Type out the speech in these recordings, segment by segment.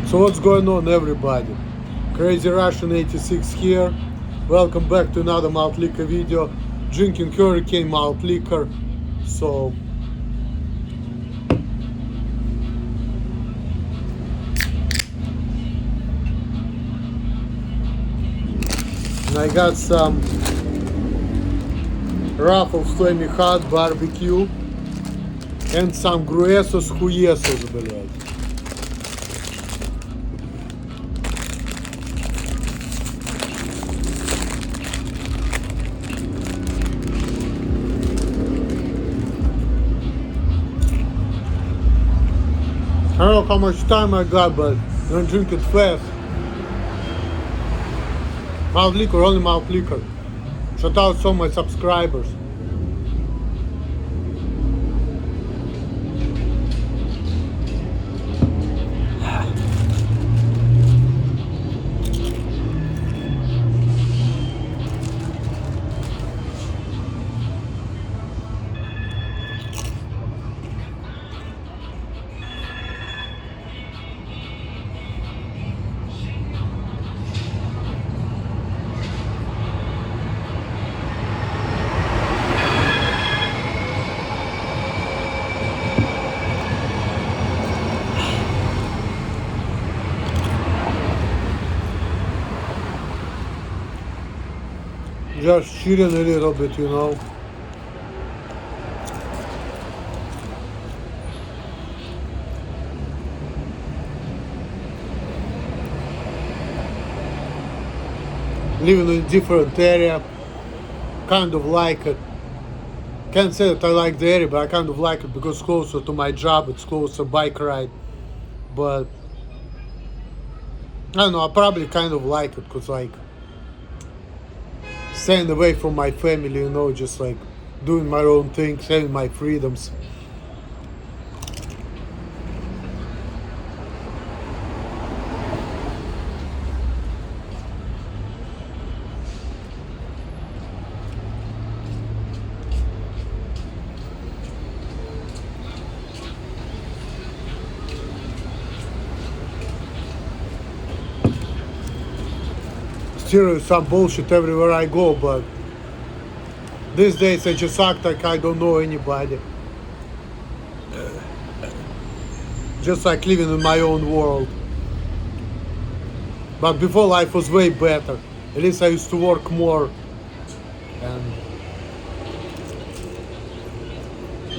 So what's going on, everybody? Crazy Russian 86 here. Welcome back to another malt liquor video. Drinking Hurricane malt liquor. So and I got some Ruffles Flaming Hot Barbecue and some Gruesos Huesos, блядь. I don't know how much time I got, but I'm gonna drink it fast. Malt liquor, only malt liquor. Shout out to my subscribers. Just chilling a little bit, you know. Living in a different area, kind of like it. Can't say that I like the area, but I kind of like it because it's closer to my job, it's closer bike ride. But I don't know, I probably kind of like it because like staying away from my family, you know, just like doing my own thing, having my freedoms. Still some bullshit everywhere I go, but these days I just act like I don't know anybody. Just like living in my own world. But before life was way better. At least I used to work more. And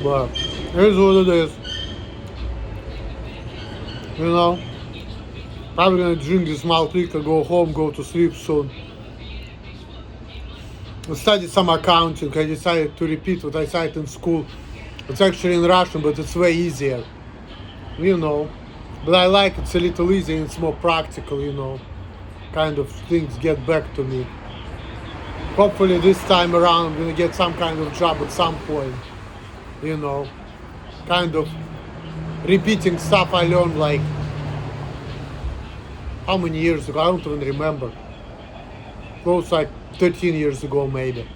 but here's what it is. You know? Probably gonna drink this malt liquor, go home, go to sleep soon. I studied some accounting. I decided to repeat what I studied in school. It's actually in Russian, but it's way easier. You know. But I like it's a little easier and it's more practical, you know. Kind of things get back to me. Hopefully this time around I'm gonna get some kind of job at some point. You know. Kind of repeating stuff I learned like how many years ago? I don't even remember. Close like 13 years ago maybe.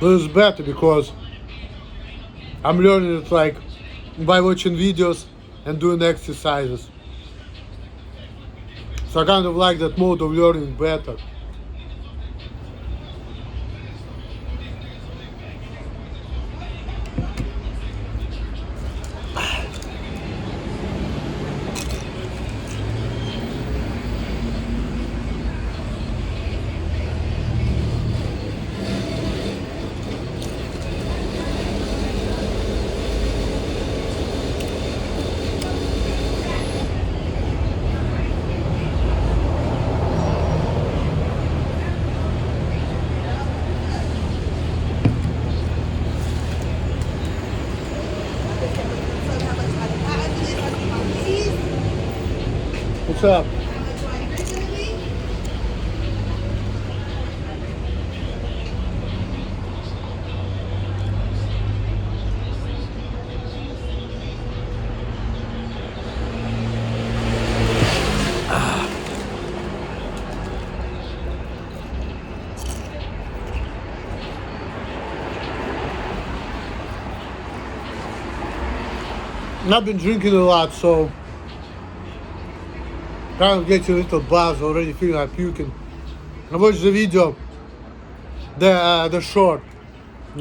But it's better because I'm learning it like by watching videos and doing exercises. So I kind of like that mode of learning better. What's up? I've been drinking a lot, so kind of getting a little buzz, already feeling like puking. I watched the video, the short,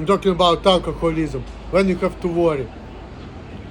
talking about alcoholism, when you have to worry.